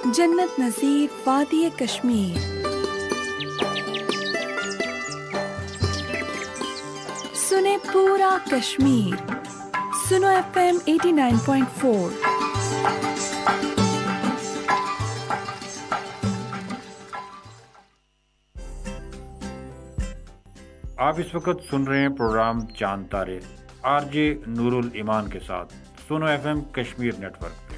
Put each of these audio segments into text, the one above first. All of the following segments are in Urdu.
جنت نظیر وادی کشمیر، سنیں پورا کشمیر، سنو FM 89.4۔ آپ اس وقت سن رہے ہیں پروگرام چاند تارے RJ نور الایمان کے ساتھ سنو FM کشمیر نیٹ ورک پہ۔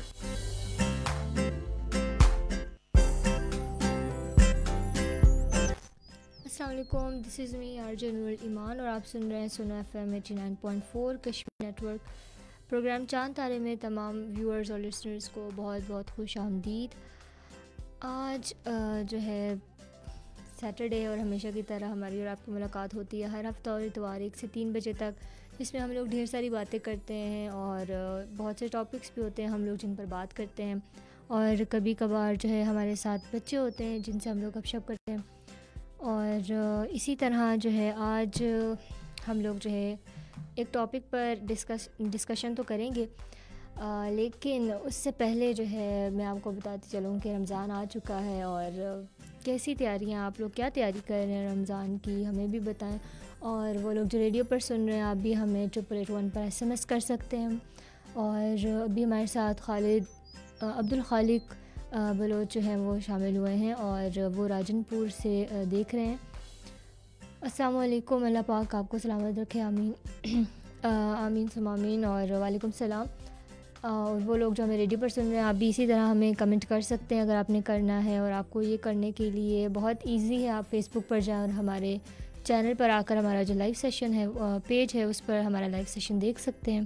السلام علیکم، دس از می RJ نور الایمان اور آپ سن رہے ہیں سنو FM 89.4 Kashmir network. Programme Chand Tare میں تمام ویورز اور لسنرز کو بہت بہت خوش آمدید۔ آج جو ہے سیٹرڈے اور ہمیشہ کی طرح ہماری اور آپ کی ملاقات ہوتی ہے ہر ہفتہ اور اتوار 1 سے 3 بجے تک، جس میں ہم لوگ ڈھیر ساری باتیں کرتے ہیں اور بہت سے ٹاپکس بھی ہوتے ہیں ہم لوگ جن پر بات کرتے ہیں، اور کبھی کبھار جو ہے ہمارے ساتھ بچے ہوتے ہیں جن سے ہم لوگ گپ شپ کرتے ہیں، اور اسی طرح جو ہے آج ہم لوگ جو ہے ایک ٹاپک پر ڈسکشن تو کریں گے، لیکن اس سے پہلے جو ہے میں آپ کو بتاتی چلوں کہ رمضان آ چکا ہے، اور کیسی تیاریاں، آپ لوگ کیا تیاری کر رہے ہیں رمضان کی، ہمیں بھی بتائیں۔ اور وہ لوگ جو ریڈیو پر سن رہے ہیں آپ بھی ہمیں 888 پر SMS کر سکتے ہیں۔ اور ابھی ہمارے ساتھ خالد عبدالخالق بلوچ جو ہیں وہ شامل ہوئے ہیں اور وہ راجن پور سے دیکھ رہے ہیں۔ السلام علیکم، اللہ پاک آپ کو سلامت رکھے، آمین آمین ثم آمین، اور وعلیکم السلام۔ اور وہ لوگ جو ہمیں ریڈیو پر سن رہے ہیں آپ بھی اسی طرح ہمیں کمنٹ کر سکتے ہیں اگر آپ نے کرنا ہے، اور آپ کو یہ کرنے کے لیے بہت ایزی ہے، آپ فیس بک پر جائیں اور ہمارے چینل پر آ کر ہمارا جو لائیو سیشن ہے پیج ہے اس پر ہمارا لائیو سیشن دیکھ سکتے ہیں،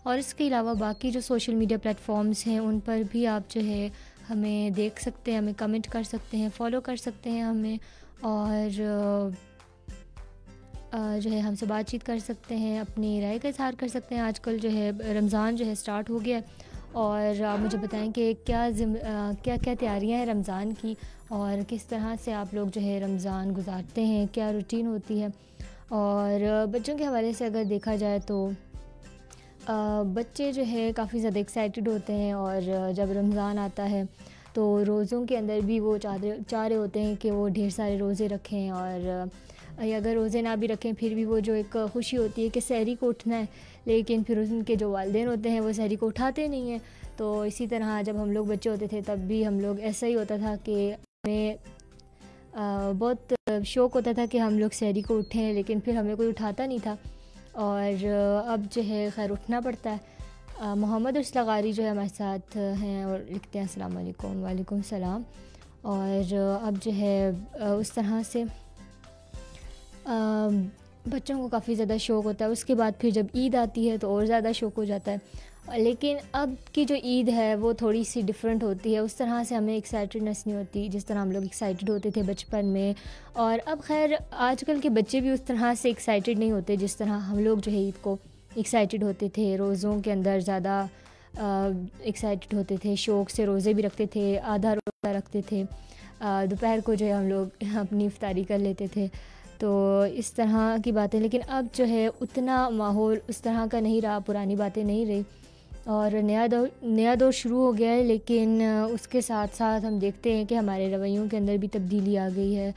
اور اس کے علاوہ باقی جو سوشل میڈیا پلیٹ فارمز ہیں ان پر بھی آپ جو ہے ہمیں دیکھ سکتے ہیں، ہمیں کمنٹ کر سکتے ہیں، فالو کر سکتے ہیں ہمیں، اور جو ہے ہم سے بات چیت کر سکتے ہیں، اپنی رائے کا اظہار کر سکتے ہیں۔ آج کل جو ہے رمضان جو ہے سٹارٹ ہو گیا ہے، اور آپ مجھے بتائیں کہ کیا کیا تیاریاں ہیں رمضان کی، اور کس طرح سے آپ لوگ جو ہے رمضان گزارتے ہیں، کیا روٹین ہوتی ہے۔ اور بچوں کے حوالے سے اگر دیکھا جائے تو بچے جو ہے کافی زیادہ ایکسائٹڈ ہوتے ہیں، اور جب رمضان آتا ہے تو روزوں کے اندر بھی وہ چاہ رہے ہوتے ہیں کہ وہ ڈھیر سارے روزے رکھیں، اور اگر روزے نہ بھی رکھیں پھر بھی وہ جو ایک خوشی ہوتی ہے کہ سحری کو اٹھنا ہے، لیکن پھر ان کے جو والدین ہوتے ہیں وہ سحری کو اٹھاتے نہیں ہیں۔ تو اسی طرح جب ہم لوگ بچے ہوتے تھے تب بھی ہم لوگ ایسا ہی ہوتا تھا کہ ہمیں بہت شوق ہوتا تھا کہ ہم لوگ سحری کو اٹھیں، لیکن پھر ہمیں کوئی اٹھاتا نہیں تھا، اور اب جو ہے خیر اٹھنا پڑتا ہے۔ محمد غاری جو ہے ہمارے ساتھ ہیں اور لکھتے ہیں السلام علیکم۔ وعلیکم السلام۔ اور اب جو ہے اس طرح سے بچوں کو کافی زیادہ شوق ہوتا ہے، اس کے بعد پھر جب عید آتی ہے تو اور زیادہ شوق ہو جاتا ہے، لیکن اب کی جو عید ہے وہ تھوڑی سی ڈیفرنٹ ہوتی ہے، اس طرح سے ہمیں ایکسائٹڈنس نہیں ہوتی جس طرح ہم لوگ ایکسائٹڈ ہوتے تھے بچپن میں، اور اب خیر آج کل کے بچے بھی اس طرح سے ایکسائٹڈ نہیں ہوتے جس طرح ہم لوگ جو ہے عید کو ایکسائٹڈ ہوتے تھے، روزوں کے اندر زیادہ ایکسائٹڈ ہوتے تھے، شوق سے روزے بھی رکھتے تھے، آدھا روزہ رکھتے تھے، دوپہر کو جو ہے ہم لوگ اپنی افطاری کر لیتے تھے، تو اس طرح کی باتیں۔ لیکن اب جو ہے اتنا ماحول اس طرح کا نہیں رہا، پرانی باتیں نہیں رہی، اور نیا دور شروع ہو گیا ہے، لیکن اس کے ساتھ ساتھ ہم دیکھتے ہیں کہ ہمارے رویوں کے اندر بھی تبدیلی آ گئی ہے،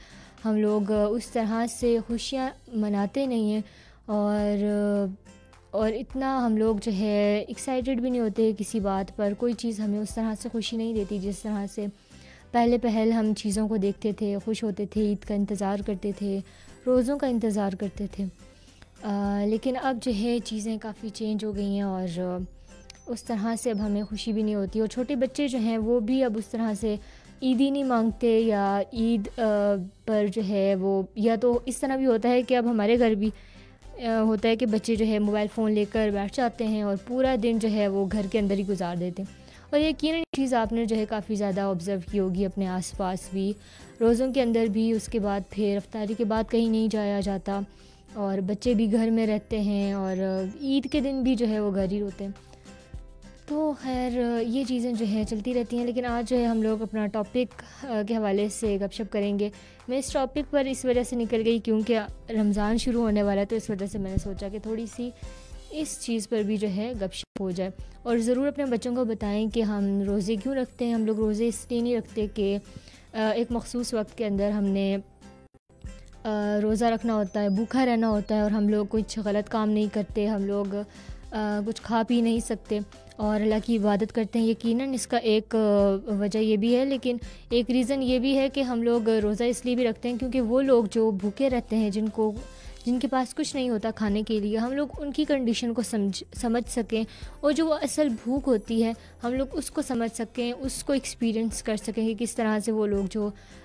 ہم لوگ اس طرح سے خوشیاں مناتے نہیں ہیں، اور اتنا ہم لوگ جو ہے ایکسائٹڈ بھی نہیں ہوتے کسی بات پر، کوئی چیز ہمیں اس طرح سے خوشی نہیں دیتی جس طرح سے پہلے ہم چیزوں کو دیکھتے تھے، خوش ہوتے تھے، عید کا انتظار کرتے تھے، روزوں کا انتظار کرتے تھے، لیکن اب جو ہے چیزیں کافی چینج ہو گئی ہیں، اور اس طرح سے اب ہمیں خوشی بھی نہیں ہوتی، اور چھوٹے بچے جو ہیں وہ بھی اب اس طرح سے عید ہی نہیں مانگتے، یا عید پر جو ہے وہ، یا تو اس طرح بھی ہوتا ہے کہ اب ہمارے گھر بھی ہوتا ہے کہ بچے جو ہے موبائل فون لے کر بیٹھ جاتے ہیں اور پورا دن جو ہے وہ گھر کے اندر ہی گزار دیتے ہیں، اور یقیناً یہ چیز آپ نے جو ہے کافی زیادہ آبزرو کی ہوگی اپنے آس پاس بھی، روزوں کے اندر بھی، اس کے بعد پھر افطاری کے بعد کہیں نہیں جایا جاتا، اور بچے بھی گھر میں رہتے ہیں، اور عید کے دن بھی جو ہے وہ گھر ہی ہوتے ہیں، تو خیر یہ چیزیں جو ہے چلتی رہتی ہیں۔ لیکن آج جو ہے ہم لوگ اپنا ٹاپک کے حوالے سے گپ شپ کریں گے۔ میں اس ٹاپک پر اس وجہ سے نکل گئی کیونکہ رمضان شروع ہونے والا ہے، تو اس وجہ سے میں نے سوچا کہ تھوڑی سی اس چیز پر بھی جو ہے گپ شپ ہو جائے. اور ضرور اپنے بچوں کو بتائیں کہ ہم روزے کیوں رکھتے ہیں. ہم لوگ روزے اس لیے نہیں رکھتے کہ ایک مخصوص وقت کے اندر ہم نے روزہ رکھنا ہوتا ہے, بھوکا رہنا ہوتا ہے, اور ہم لوگ کچھ غلط کام نہیں کرتے, ہم لوگ کچھ کھا پی نہیں سکتے اور اللہ کی عبادت کرتے ہیں. یقیناً اس کا ایک وجہ یہ بھی ہے, لیکن ایک ریزن یہ بھی ہے کہ ہم لوگ روزہ اس لیے بھی رکھتے ہیں کیونکہ وہ لوگ جو بھوکے رہتے ہیں, جن کے پاس کچھ نہیں ہوتا کھانے کے لیے, ہم لوگ ان کی کنڈیشن کو سمجھ سکیں, اور جو وہ اصل بھوک ہوتی ہے ہم لوگ اس کو سمجھ سکیں, اس کو ایکسپیرینس کر سکیں کہ کس طرح سے وہ لوگ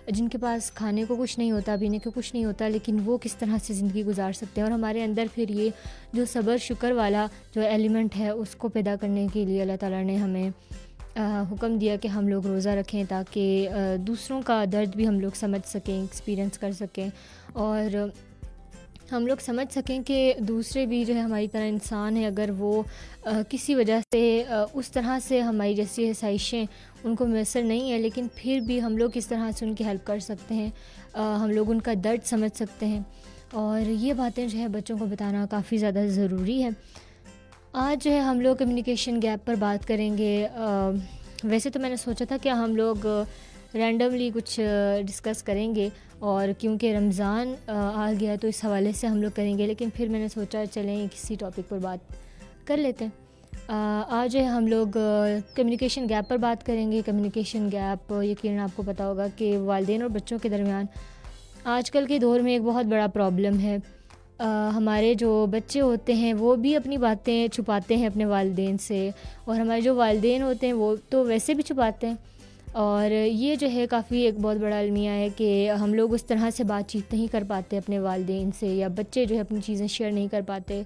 جن کے پاس کھانے کو کچھ نہیں ہوتا, پینے کو کچھ نہیں ہوتا, لیکن وہ کس طرح سے زندگی گزار سکتے ہیں. اور ہمارے اندر پھر یہ جو صبر شکر والا جو ایلیمنٹ ہے اس کو پیدا کرنے کے لیے اللہ تعالیٰ نے ہمیں حکم دیا کہ ہم لوگ روزہ رکھیں, تاکہ دوسروں کا درد بھی ہم لوگ سمجھ سکیں, ایکسپیرینس کر سکیں, اور ہم لوگ سمجھ سکیں کہ دوسرے بھی جو ہے ہماری طرح انسان ہے. اگر وہ کسی وجہ سے اس طرح سے ہماری جیسی آسائشیں ان کو میسر نہیں ہے, لیکن پھر بھی ہم لوگ کس طرح سے ان کی ہیلپ کر سکتے ہیں, ہم لوگ ان کا درد سمجھ سکتے ہیں. اور یہ باتیں جو ہے بچوں کو بتانا کافی زیادہ ضروری ہے. آج جو ہے ہم لوگ کمیونیکیشن گیپ پر بات کریں گے. ویسے تو میں نے سوچا تھا کہ ہم لوگ رینڈملی کچھ ڈسکس کریں گے, اور کیونکہ رمضان آ گیا تو اس حوالے سے ہم لوگ کریں گے, لیکن پھر میں نے سوچا چلیں کسی ٹاپک پر بات کر لیتے ہیں. آج جو ہے ہم لوگ کمیونیکیشن گیپ پر بات کریں گے. کمیونیکیشن گیپ یقیناً آپ کو پتہ ہوگا کہ والدین اور بچوں کے درمیان آج کل کے دور میں ایک بہت بڑا پرابلم ہے. ہمارے جو بچے ہوتے ہیں وہ بھی اپنی باتیں چھپاتے ہیں اپنے والدین سے, اور ہمارے جو والدین ہوتے ہیں وہ تو ویسے بھی چھپاتے ہیں. اور یہ جو ہے کافی ایک بہت بڑا المیہ ہے کہ ہم لوگ اس طرح سے بات چیت نہیں کر پاتے اپنے والدین سے, یا بچے جو ہے اپنی چیزیں شیئر نہیں کر پاتے,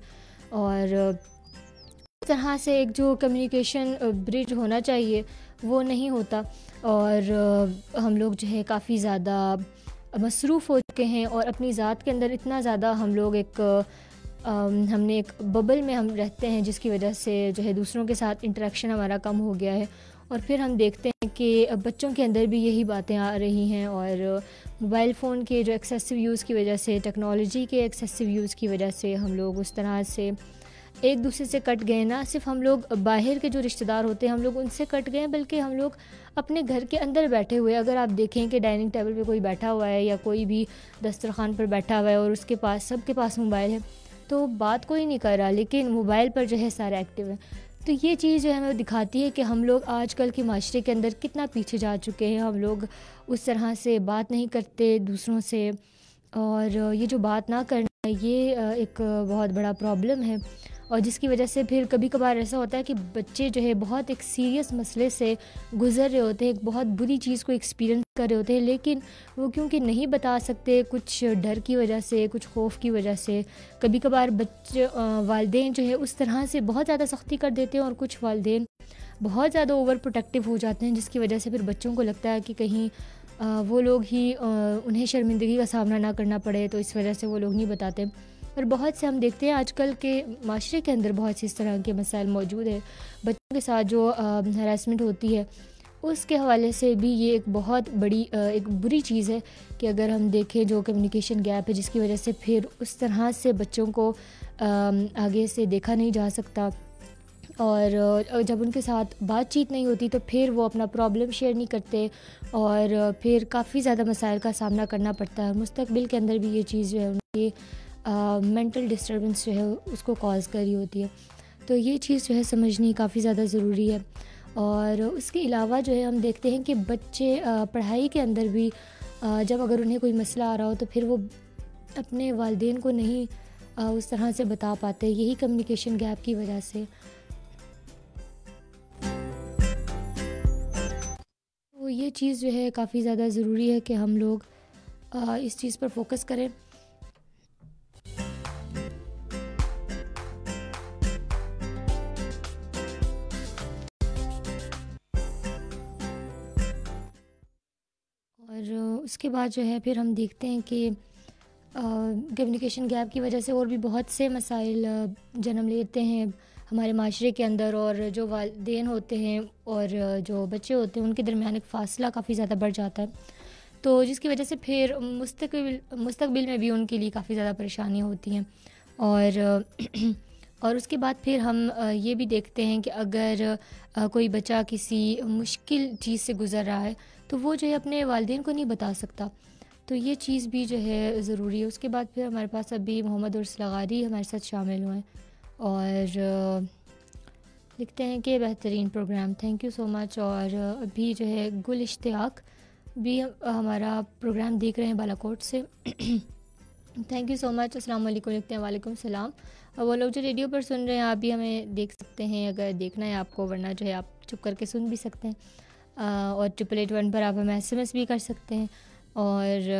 اور اس طرح سے ایک جو کمیونیکیشن برج ہونا چاہیے وہ نہیں ہوتا. اور ہم لوگ جو ہے کافی زیادہ مصروف ہو چکے ہیں, اور اپنی ذات کے اندر اتنا زیادہ ہم لوگ ہم نے ایک ببل میں ہم رہتے ہیں, جس کی وجہ سے جو ہے دوسروں کے ساتھ انٹریکشن ہمارا کم ہو گیا ہے. اور پھر ہم دیکھتے ہیں کہ بچوں کے اندر بھی یہی باتیں آ رہی ہیں, اور موبائل فون کے جو ایکسیسو یوز کی وجہ سے, ٹیکنالوجی کے ایکسیسو یوز کی وجہ سے ہم لوگ اس طرح سے ایک دوسرے سے کٹ گئے. نہ صرف ہم لوگ باہر کے جو رشتہ دار ہوتے ہیں ہم لوگ ان سے کٹ گئے, بلکہ ہم لوگ اپنے گھر کے اندر بیٹھے ہوئے, اگر آپ دیکھیں کہ ڈائننگ ٹیبل پہ کوئی بیٹھا ہوا ہے یا کوئی بھی دسترخوان پر بیٹھا ہوا ہے اور اس کے پاس سب کے پاس موبائل ہے, تو بات کوئی نہیں کر رہا, لیکن موبائل پر جو ہے سارے ایکٹیو ہیں. تو یہ چیز جو ہے ہمیں دکھاتی ہے کہ ہم لوگ آج کل کے معاشرے کے اندر کتنا پیچھے جا چکے ہیں. ہم لوگ اس طرح سے بات نہیں کرتے دوسروں سے, اور یہ جو بات نہ کرنا یہ ایک بہت بڑا پرابلم ہے, اور جس کی وجہ سے پھر کبھی کبھار ایسا ہوتا ہے کہ بچے جو ہے بہت ایک سیریس مسئلے سے گزر رہے ہوتے ہیں, ایک بہت بری چیز کو ایکسپیرینس کر رہے ہوتے ہیں, لیکن وہ کیونکہ نہیں بتا سکتے, کچھ ڈر کی وجہ سے, کچھ خوف کی وجہ سے, کبھی کبھار والدین جو ہے اس طرح سے بہت زیادہ سختی کر دیتے ہیں, اور کچھ والدین بہت زیادہ اوور پروٹیکٹیو ہو جاتے ہیں, جس کی وجہ سے پھر بچوں کو لگتا ہے کہ کہیں وہ لوگ ہی انہیں شرمندگی کا سامنا نہ کرنا پڑے, تو اس وجہ سے وہ لوگ نہیں بتاتے. اور بہت سے ہم دیکھتے ہیں آج کل کے معاشرے کے اندر بہت سی اس طرح کے مسائل موجود ہیں. بچوں کے ساتھ جو ہراسمنٹ ہوتی ہے اس کے حوالے سے بھی یہ ایک بہت بڑی ایک بری چیز ہے کہ اگر ہم دیکھیں جو کمیونیکیشن گیپ ہے, جس کی وجہ سے پھر اس طرح سے بچوں کو آگے سے دیکھا نہیں جا سکتا, اور جب ان کے ساتھ بات چیت نہیں ہوتی تو پھر وہ اپنا پرابلم شیئر نہیں کرتے, اور پھر کافی زیادہ مسائل کا سامنا کرنا پڑتا ہے. مستقبل کے اندر بھی یہ چیز جو ہے ان کی مینٹل ڈسٹربنس جو ہے اس کو کاز کر رہی ہوتی ہے. تو یہ چیز جو ہے سمجھنی کافی زیادہ ضروری ہے. اور اس کے علاوہ جو ہے ہم دیکھتے ہیں کہ بچے پڑھائی کے اندر بھی جب اگر انہیں کوئی مسئلہ آ رہا ہو تو پھر وہ اپنے والدین کو نہیں اس طرح سے بتا پاتے, یہی کمیونیکیشن گیپ کی وجہ سے. تو یہ چیز جو ہے کافی زیادہ ضروری ہے کہ ہم لوگ اس چیز پر فوکس کریں. اور اس کے بعد جو ہے پھر ہم دیکھتے ہیں کہ کمیونیکیشن گیپ کی وجہ سے اور بھی بہت سے مسائل جنم لیتے ہیں ہمارے معاشرے کے اندر, اور جو والدین ہوتے ہیں اور جو بچے ہوتے ہیں ان کے درمیان ایک فاصلہ کافی زیادہ بڑھ جاتا ہے, تو جس کی وجہ سے پھر مستقبل میں بھی ان کے لیے کافی زیادہ پریشانیاں ہوتی ہیں. اور اور اس کے بعد پھر ہم یہ بھی دیکھتے ہیں کہ اگر کوئی بچہ کسی مشکل چیز سے گزر رہا ہے تو وہ جو ہے اپنے والدین کو نہیں بتا سکتا، تو یہ چیز بھی جو ہے ضروری ہے۔ اس کے بعد پھر ہمارے پاس ابھی محمد عرس لغاری ہمارے ساتھ شامل ہوئے اور لکھتے ہیں کہ بہترین پروگرام، تھینک یو سو مچ۔ اور ابھی جو ہے گل اشتیاق بھی ہمارا پروگرام دیکھ رہے ہیں بالا کوٹ سے، تھینک یو سو مچ، السلام علیکم لکھتے ہیں، وعلیکم السلام۔ وہ لوگ جو ریڈیو پر سن رہے ہیں آپ بھی ہمیں دیکھ سکتے ہیں اگر دیکھنا ہے آپ کو، ورنہ جو ہے آپ چپ کر کے سن بھی سکتے ہیں، اور 8881 پر آپ ہمیں SMS بھی کر سکتے ہیں اور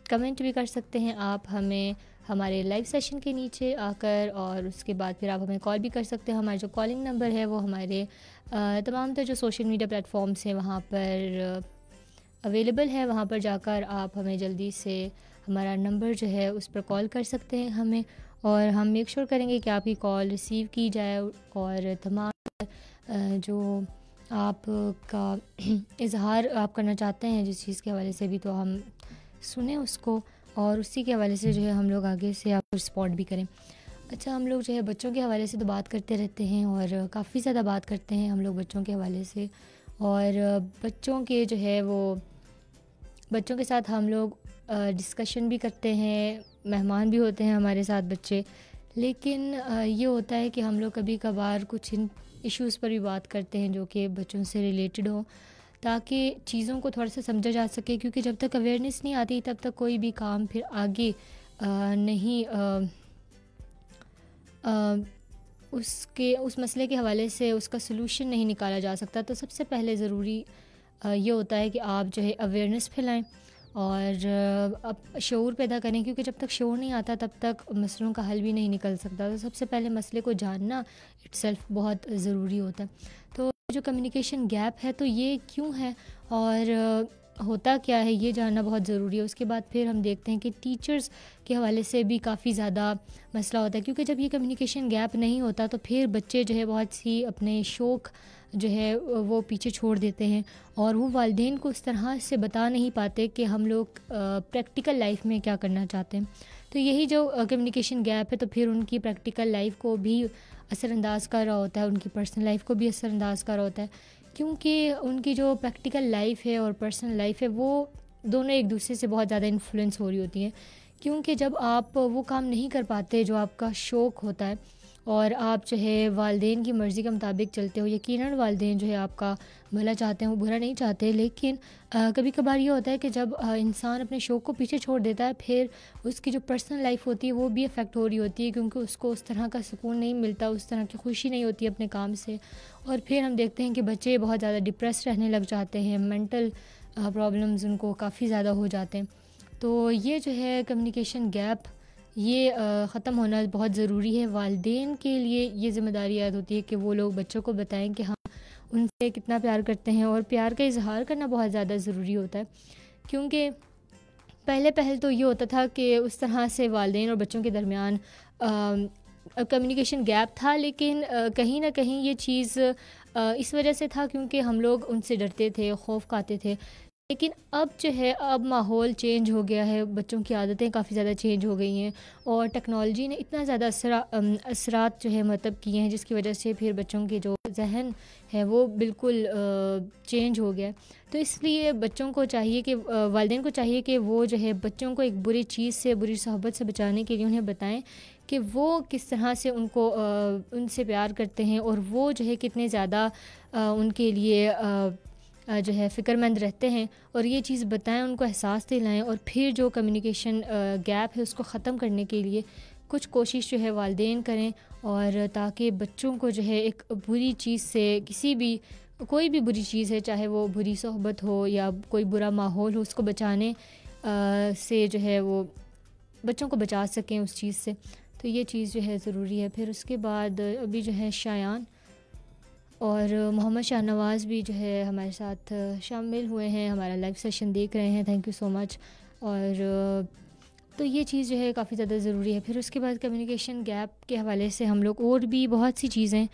کمنٹ بھی کر سکتے ہیں آپ ہمیں ہمارے لائیو سیشن کے نیچے آ کر، اور اس کے بعد پھر آپ ہمیں کال بھی کر سکتے ہیں۔ ہمارا جو کالنگ نمبر ہے وہ ہمارے تمام تر جو سوشل میڈیا پلیٹ فارمس ہیں وہاں پر اویلیبل ہے، وہاں پر جا کر آپ ہمیں جلدی سے ہمارا نمبر جو ہے اس پر کال کر سکتے ہیں ہمیں، اور ہم میک شور کریں گے کہ آپ کی کال ریسیو کی جائے، اور تمام جو آپ کا اظہار آپ کرنا چاہتے ہیں جس چیز کے حوالے سے بھی، تو ہم سنیں اس کو، اور اسی کے حوالے سے جو ہے ہم لوگ آگے سے آپ کو رسپونڈ بھی کریں۔ اچھا، ہم لوگ جو ہے بچوں کے حوالے سے تو بات کرتے رہتے ہیں اور کافی زیادہ بات کرتے ہیں ہم لوگ بچوں کے حوالے سے، اور بچوں کے جو ہے وہ بچوں کے ساتھ ہم لوگ ڈسکشن بھی کرتے ہیں، مہمان بھی ہوتے ہیں ہمارے ساتھ بچے، لیکن یہ ہوتا ہے کہ ہم لوگ کبھی کبھار کچھ ان ایشوز پر بھی بات کرتے ہیں جو کہ بچوں سے ریلیٹڈ ہوں، تاکہ چیزوں کو تھوڑا سا سمجھا جا سکے، کیونکہ جب تک اویئرنیس نہیں آتی تب تک کوئی بھی کام پھر آگے نہیں اس مسئلے کے حوالے سے اس کا سلوشن نہیں نکالا جا سکتا۔ تو سب سے پہلے ضروری یہ ہوتا ہے کہ آپ جو ہے اویئرنیس پھیلائیں اور اب شعور پیدا کریں، کیونکہ جب تک شعور نہیں آتا تب تک مسئلوں کا حل بھی نہیں نکل سکتا۔ تو سب سے پہلے مسئلے کو جاننا اٹ سیلف بہت ضروری ہوتا ہے۔ تو جو کمیونیکیشن گیپ ہے تو یہ کیوں ہے اور ہوتا کیا ہے یہ جاننا بہت ضروری ہے۔ اس کے بعد پھر ہم دیکھتے ہیں کہ ٹیچرز کے حوالے سے بھی کافی زیادہ مسئلہ ہوتا ہے، کیونکہ جب یہ کمیونیکیشن گیپ نہیں ہوتا تو پھر بچے جو ہے بہت سی اپنے شوق جو ہے وہ پیچھے چھوڑ دیتے ہیں، اور وہ والدین کو اس طرح سے بتا نہیں پاتے کہ ہم لوگ پریکٹیکل لائف میں کیا کرنا چاہتے ہیں۔ تو یہی جو کمیونیکیشن گیپ ہے تو پھر ان کی پریکٹیکل لائف کو بھی اثر انداز کر رہا ہوتا ہے، ان کی پرسنل لائف کو بھی اثر انداز کر رہا ہوتا ہے، کیونکہ ان کی جو پریکٹیکل لائف ہے اور پرسنل لائف ہے وہ دونوں ایک دوسرے سے بہت زیادہ انفلوئنس ہو رہی ہوتی ہیں، کیونکہ جب آپ وہ کام نہیں کر پاتے جو آپ کا شوق ہوتا ہے اور آپ جو ہے والدین کی مرضی کے مطابق چلتے ہو، یقیناً والدین جو ہے آپ کا بھلا چاہتے ہیں، وہ برا نہیں چاہتے، لیکن کبھی کبھار یہ ہوتا ہے کہ جب انسان اپنے شوق کو پیچھے چھوڑ دیتا ہے پھر اس کی جو پرسنل لائف ہوتی ہے وہ بھی افیکٹ ہو رہی ہوتی ہے، کیونکہ اس کو اس طرح کا سکون نہیں ملتا، اس طرح کی خوشی نہیں ہوتی اپنے کام سے، اور پھر ہم دیکھتے ہیں کہ بچے بہت زیادہ ڈپریس رہنے لگ جاتے ہیں، مینٹل پرابلمز ان کو کافی زیادہ ہو جاتے ہیں۔ تو یہ جو ہے کمیونیکیشن گیپ یہ ختم ہونا بہت ضروری ہے۔ والدین کے لیے یہ ذمہ داری عائد ہوتی ہے کہ وہ لوگ بچوں کو بتائیں کہ ہم ان سے کتنا پیار کرتے ہیں، اور پیار کا اظہار کرنا بہت زیادہ ضروری ہوتا ہے، کیونکہ پہل تو یہ ہوتا تھا کہ اس طرح سے والدین اور بچوں کے درمیان کمیونیکیشن گیپ تھا، لیکن کہیں نہ کہیں یہ چیز اس وجہ سے تھا کیونکہ ہم لوگ ان سے ڈرتے تھے، خوف کھاتے تھے، لیکن اب جو ہے اب ماحول چینج ہو گیا ہے، بچوں کی عادتیں کافی زیادہ چینج ہو گئی ہیں، اور ٹیکنالوجی نے اتنا زیادہ اثرات جو ہے مرتب کیے ہیں جس کی وجہ سے پھر بچوں کے جو ذہن ہے وہ بالکل چینج ہو گیا۔ تو اس لیے بچوں کو چاہیے کہ والدین کو چاہیے کہ وہ جو ہے بچوں کو ایک بری چیز سے، بری صحبت سے بچانے کے لیے انہیں بتائیں کہ وہ کس طرح سے ان سے پیار کرتے ہیں، اور وہ جو ہے کتنے زیادہ ان کے لیے جو ہے فکر مند رہتے ہیں، اور یہ چیز بتائیں، ان کو احساس دلائیں، اور پھر جو کمیونیکیشن گیپ ہے اس کو ختم کرنے کے لیے کچھ کوشش جو ہے والدین کریں، اور تاکہ بچوں کو جو ہے ایک بری چیز سے، کوئی بھی بری چیز ہے، چاہے وہ بری صحبت ہو یا کوئی برا ماحول ہو، اس کو بچانے سے جو ہے وہ بچوں کو بچا سکیں اس چیز سے۔ تو یہ چیز جو ہے ضروری ہے۔ پھر اس کے بعد ابھی جو ہے شایان اور محمد شاہ نواز بھی جو ہے ہمارے ساتھ شامل ہوئے ہیں، ہمارا لائیو سیشن دیکھ رہے ہیں، تھینک یو سو مچ۔ اور تو یہ چیز جو ہے کافی زیادہ ضروری ہے۔ پھر اس کے بعد کمیونیکیشن گیپ کے حوالے سے ہم لوگ اور بھی بہت سی چیزیں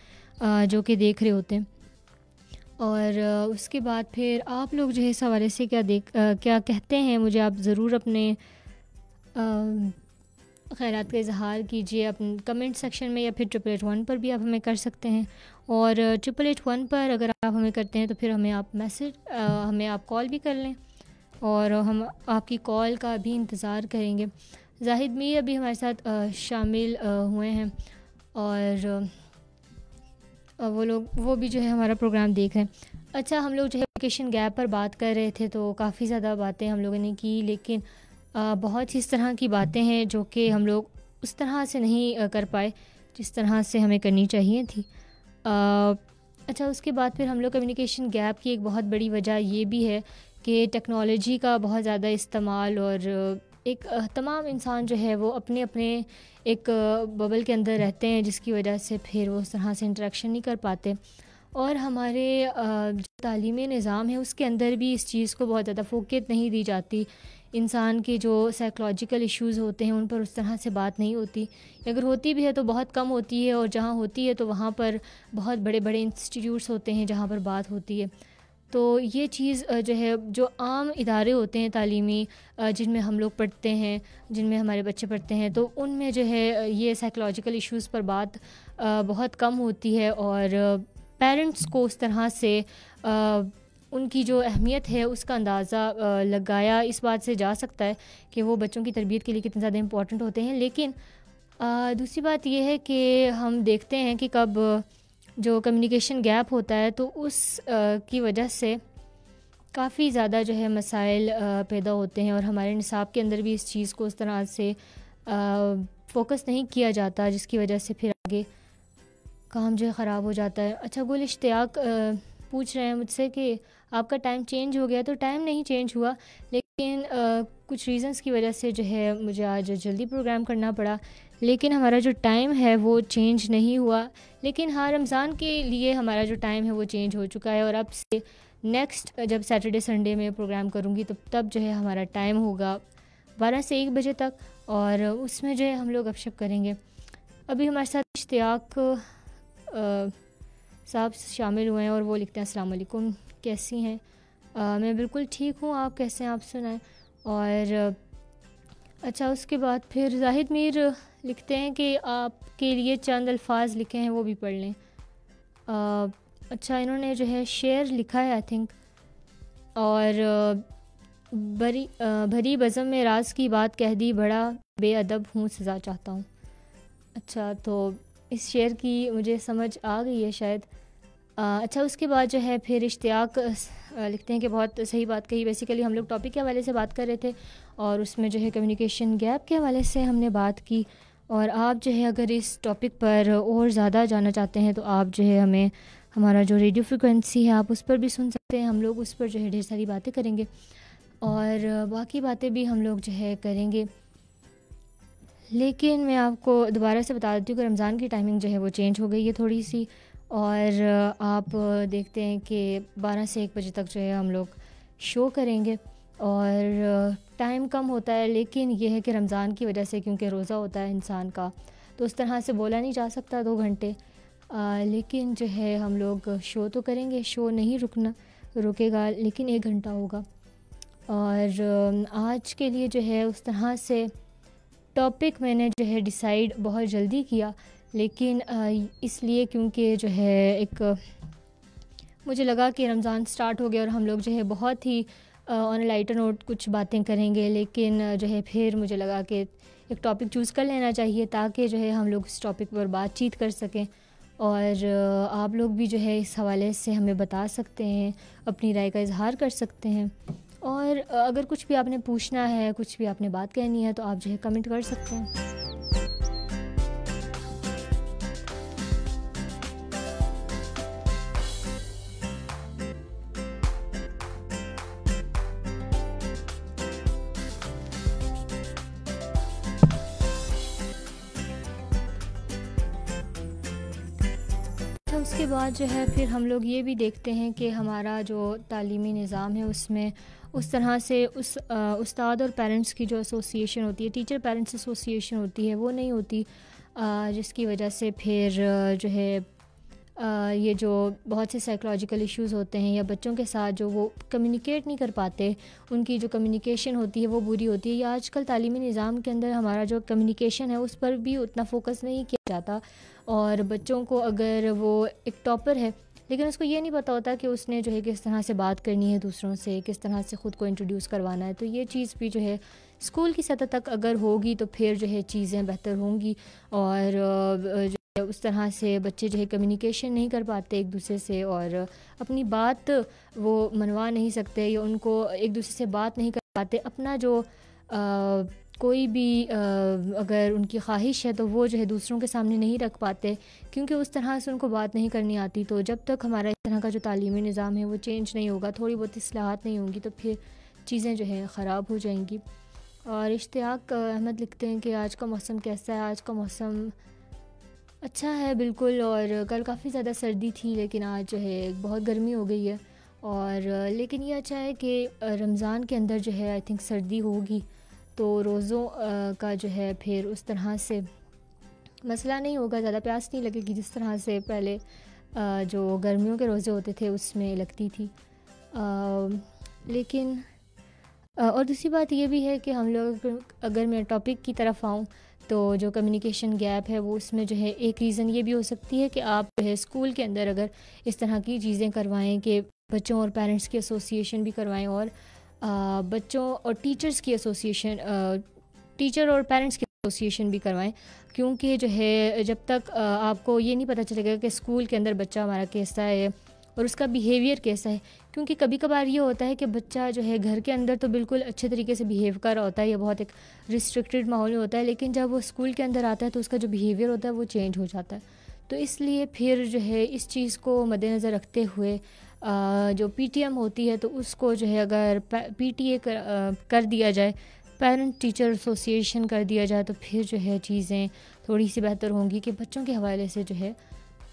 جو کہ دیکھ رہے ہوتے ہیں، اور اس کے بعد پھر آپ لوگ جو ہے اس حوالے سے کیا کہتے ہیں، مجھے آپ ضرور اپنے خیالات کا اظہار کیجیے اپنے کمنٹ سیکشن میں، یا پھر 881 پر بھی آپ ہمیں کر سکتے ہیں. اور 881 پر اگر آپ ہمیں کرتے ہیں تو پھر ہمیں آپ کال بھی کر لیں، اور ہم آپ کی کال کا بھی انتظار کریں گے. زاہد میر ابھی ہمارے ساتھ شامل ہوئے ہیں، اور وہ بھی جو ہے ہمارا پروگرام دیکھ رہے ہیں. اچھا، ہم لوگ جو ہے ایجوکیشن گیپ پر بات کر رہے تھے، تو کافی زیادہ باتیں ہم لوگوں نے کی، لیکن بہت ہی اس طرح کی باتیں ہیں جو کہ ہم لوگ اس طرح سے نہیں کر پائے جس طرح سے ہمیں کرنی چاہیے تھی. اچھا، اس کے بعد پھر ہم لوگ کمیونیکیشن گیپ کی ایک بہت بڑی وجہ یہ بھی ہے کہ ٹیکنالوجی کا بہت زیادہ استعمال، اور ایک تمام انسان جو ہے وہ اپنے ایک ببل کے اندر رہتے ہیں، جس کی وجہ سے پھر وہ اس طرح سے انٹریکشن نہیں کر پاتے. اور ہمارے جو تعلیمی نظام ہے اس کے اندر بھی اس چیز کو بہت زیادہ فوکس نہیں دی جاتی. انسان کے جو سائیکلوجیکل ایشوز ہوتے ہیں ان پر اس طرح سے بات نہیں ہوتی، اگر ہوتی بھی ہے تو بہت کم ہوتی ہے، اور جہاں ہوتی ہے تو وہاں پر بہت بڑے بڑے انسٹیٹیوٹس ہوتے ہیں جہاں پر بات ہوتی ہے. تو یہ چیز جو ہے، جو عام ادارے ہوتے ہیں تعلیمی جن میں ہم لوگ پڑھتے ہیں، جن میں ہمارے بچے پڑھتے ہیں، تو ان میں جو ہے یہ سائیکلوجیکل ایشوز پر بات بہت کم ہوتی ہے. اور پیرنٹس کو اس طرح سے ان کی جو اہمیت ہے اس کا اندازہ لگایا اس بات سے جا سکتا ہے کہ وہ بچوں کی تربیت کے لیے کتنے زیادہ امپورٹنٹ ہوتے ہیں. لیکن دوسری بات یہ ہے کہ ہم دیکھتے ہیں کہ کب جو کمیونیکیشن گیپ ہوتا ہے تو اس کی وجہ سے کافی زیادہ جو ہے مسائل پیدا ہوتے ہیں، اور ہمارے نصاب کے اندر بھی اس چیز کو اس طرح سے فوکس نہیں کیا جاتا، جس کی وجہ سے پھر آگے کام جو ہے خراب ہو جاتا ہے. اچھا، گل اشتیاق پوچھ رہے ہیں مجھ سے کہ آپ کا ٹائم چینج ہو گیا. تو ٹائم نہیں چینج ہوا، لیکن کچھ ریزنس کی وجہ سے جو ہے مجھے آج جلدی پروگرام کرنا پڑا، لیکن ہمارا جو ٹائم ہے وہ چینج نہیں ہوا. لیکن ہاں، رمضان کے لیے ہمارا جو ٹائم ہے وہ چینج ہو چکا ہے، اور اب سے نیکسٹ جب سیٹرڈے سنڈے میں پروگرام کروں گی تو تب جو ہے ہمارا ٹائم ہوگا 12 سے 1 بجے تک، اور اس میں جو ہے ہم لوگ گپ شپ کریں گے. ابھی ہمارے ساتھ اشتیاق صاحب شامل ہوئے ہیں، اور وہ لکھتے ہیں السلام علیکم، کیسی ہیں؟ میں بالکل ٹھیک ہوں، آپ کیسے ہیں؟ آپ سنائیں. اور اچھا، اس کے بعد پھر زاہد میر لکھتے ہیں کہ آپ کے لیے چند الفاظ لکھے ہیں، وہ بھی پڑھ لیں. اچھا، انہوں نے جو ہے شعر لکھا ہے آئی تھنک، اور بھری بزم میں راز کی بات کہہ دی، بڑا بے ادب ہوں سزا چاہتا ہوں. اچھا، تو اس شعر کی مجھے سمجھ آ گئی ہے شاید. اچھا، اس کے بعد جو ہے پھر اشتیاق لکھتے ہیں کہ بہت صحیح بات کہی. بیسیکلی ہم لوگ ٹاپک کے حوالے سے بات کر رہے تھے، اور اس میں جو ہے کمیونیکیشن گیپ کے حوالے سے ہم نے بات کی. اور آپ جو ہے اگر اس ٹاپک پر اور زیادہ جاننا چاہتے ہیں تو آپ جو ہے ہمیں ہمارا جو ریڈیو فریکوینسی ہے آپ اس پر بھی سن سکتے ہیں. ہم لوگ اس پر جو ہے ڈھیر ساری باتیں کریں گے، اور باقی باتیں بھی ہم لوگ جو ہے کریں گے. لیکن میں آپ کو دوبارہ سے بتا دیتی ہوں کہ رمضان کی ٹائمنگ جو ہے وہ چینج ہو گئی ہے تھوڑی سی، اور آپ دیکھتے ہیں کہ 12 سے 1 بجے تک جو ہے ہم لوگ شو کریں گے، اور ٹائم کم ہوتا ہے. لیکن یہ ہے کہ رمضان کی وجہ سے کیونکہ روزہ ہوتا ہے انسان کا، تو اس طرح سے بولا نہیں جا سکتا 2 گھنٹے. لیکن جو ہے ہم لوگ شو تو کریں گے، شو نہیں رکے گا، لیکن 1 گھنٹہ ہوگا. اور آج کے لیے جو ہے اس طرح سے ٹاپک میں نے جو ہے ڈیسائیڈ بہت جلدی کیا، لیکن اس لیے کیونکہ جو ہے ایک مجھے لگا کہ رمضان سٹارٹ ہو گیا اور ہم لوگ جو ہے بہت ہی آن لائٹر نوٹ کچھ باتیں کریں گے. لیکن جو ہے پھر مجھے لگا کہ ایک ٹاپک چوز کر لینا چاہیے تاکہ جو ہے ہم لوگ اس ٹاپک پر بات چیت کر سکیں، اور آپ لوگ بھی جو ہے اس حوالے سے ہمیں بتا سکتے ہیں، اپنی رائے کا اظہار کر سکتے ہیں. اور اگر کچھ بھی آپ نے پوچھنا ہے، کچھ بھی آپ نے بات کہنی ہے تو آپ جو ہے کمنٹ کر سکتے ہیں. اس کے بعد جو ہے پھر ہم لوگ یہ بھی دیکھتے ہیں کہ ہمارا جو تعلیمی نظام ہے اس میں اس طرح سے استاد اور پیرنٹس کی جو ایسوسیشن ہوتی ہے، ٹیچر پیرنٹس ایسوسیشن ہوتی ہے، وہ نہیں ہوتی، جس کی وجہ سے پھر جو ہے یہ جو بہت سے سائیکولوجیکل ایشوز ہوتے ہیں یا بچوں کے ساتھ جو وہ کمیونیکیٹ نہیں کر پاتے، ان کی جو کمیونیکیشن ہوتی ہے وہ بری ہوتی ہے، یا آج کل تعلیمی نظام کے اندر ہمارا جو کمیونیکیشن ہے اس پر بھی اتنا فوکس نہیں کیا جاتا، اور بچوں کو اگر وہ ایک ٹاپر ہے لیکن اس کو یہ نہیں پتہ ہوتا کہ اس نے جو ہے کس طرح سے بات کرنی ہے دوسروں سے، کس طرح سے خود کو انٹروڈیوس کروانا ہے، تو یہ چیز بھی جو ہے اسکول کی سطح تک اگر ہوگی تو پھر جو ہے چیزیں بہتر ہوں گی، اور جو ہے اس طرح سے بچے جو ہے کمیونیکیشن نہیں کر پاتے ایک دوسرے سے، اور اپنی بات وہ منوا نہیں سکتے، یا ان کو ایک دوسرے سے بات نہیں کر پاتے، اپنا جو کوئی بھی اگر ان کی خواہش ہے تو وہ جو ہے دوسروں کے سامنے نہیں رکھ پاتے، کیونکہ اس طرح سے ان کو بات نہیں کرنی آتی۔ تو جب تک ہمارا اس طرح کا جو تعلیمی نظام ہے وہ چینج نہیں ہوگا، تھوڑی بہت اصلاحات نہیں ہوں گی، تو پھر چیزیں جو ہے خراب ہو جائیں گی۔ اور اشتیاق احمد لکھتے ہیں کہ آج کا موسم کیسا ہے؟ آج کا موسم اچھا ہے بالکل، اور کل کافی زیادہ سردی تھی لیکن آج جو ہے بہت گرمی ہو گئی ہے، اور لیکن یہ اچھا ہے کہ رمضان کے اندر جو ہے آئی تھنک سردی ہوگی، تو روزوں کا جو ہے پھر اس طرح سے مسئلہ نہیں ہوگا، زیادہ پیاس نہیں لگے گی جس طرح سے پہلے جو گرمیوں کے روزے ہوتے تھے اس میں لگتی تھی۔ لیکن اور دوسری بات یہ بھی ہے کہ ہم لوگ اگر میں ٹاپک کی طرف آؤں تو جو کمیونیکیشن گیپ ہے وہ اس میں جو ہے ایک ریزن یہ بھی ہو سکتی ہے کہ آپ جو ہے اسکول کے اندر اگر اس طرح کی چیزیں کروائیں کہ بچوں اور پیرنٹس کی ایسوسیشن بھی کروائیں، اور بچوں اور ٹیچرز کی ایسوسیشن، ٹیچر اور پیرنٹس کی ایسوسیشن بھی کروائیں، کیونکہ جو ہے جب تک آپ کو یہ نہیں پتہ چلے گا کہ اسکول کے اندر بچہ ہمارا کیسا ہے اور اس کا بیہیویئر کیسا ہے، کیونکہ کبھی کبھار یہ ہوتا ہے کہ بچہ جو ہے گھر کے اندر تو بالکل اچھے طریقے سے بیہیو کر رہا ہوتا ہے، یا بہت ایک ریسٹرکٹیڈ ماحول میں ہوتا ہے، لیکن جب وہ اسکول کے اندر آتا ہے تو اس کا جو بیہیویئر ہوتا ہے وہ چینج ہو جاتا ہے۔ تو اس لیے پھر جو ہے اس چیز کو مد نظر رکھتے ہوئے جو پی ٹی ایم ہوتی ہے تو اس کو جو ہے اگر پی ٹی اے کر دیا جائے، پیرنٹ ٹیچر ایسوسیشن کر دیا جائے، تو پھر جو ہے چیزیں تھوڑی سی بہتر ہوں گی کہ بچوں کے حوالے سے جو ہے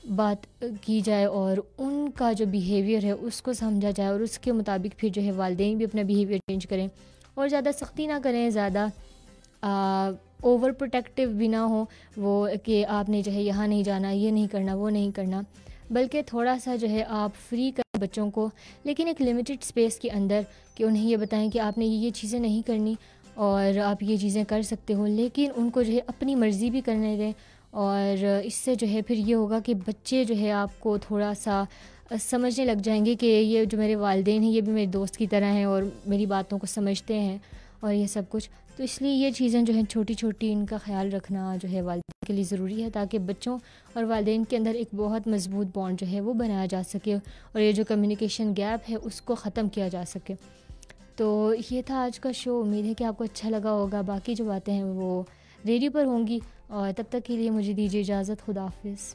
بات کی جائے اور ان کا جو بیہیویئر ہے اس کو سمجھا جائے، اور اس کے مطابق پھر جو ہے والدین بھی اپنا بیہیویئر چینج کریں، اور زیادہ سختی نہ کریں، زیادہ اوور پروٹیکٹیو بھی نہ ہو وہ کہ آپ نے جو ہے یہاں نہیں جانا، یہ نہیں کرنا، وہ نہیں کرنا، بلکہ تھوڑا سا جو ہے آپ فری کریں بچوں کو، لیکن ایک لمیٹڈ اسپیس کے اندر، کہ انہیں یہ بتائیں کہ آپ نے یہ چیزیں نہیں کرنی اور آپ یہ چیزیں کر سکتے ہو، لیکن ان کو جو ہے اپنی مرضی بھی کرنے دیں، اور اس سے جو ہے پھر یہ ہوگا کہ بچے جو ہے آپ کو تھوڑا سا سمجھنے لگ جائیں گے کہ یہ جو میرے والدین ہیں یہ بھی میرے دوست کی طرح ہیں اور میری باتوں کو سمجھتے ہیں اور یہ سب کچھ۔ تو اس لیے یہ چیزیں جو ہیں چھوٹی چھوٹی ان کا خیال رکھنا جو ہے والدین کے لیے ضروری ہے، تاکہ بچوں اور والدین کے اندر ایک بہت مضبوط بانڈ جو ہے وہ بنایا جا سکے، اور یہ جو کمیونیکیشن گیپ ہے اس کو ختم کیا جا سکے۔ تو یہ تھا آج کا شو، امید ہے کہ آپ کو اچھا لگا ہوگا، باقی جو باتیں ہیں وہ ریڈیو پر ہوں گی، اور تب تک کے لیے مجھے دیجیے اجازت، خدا حافظ۔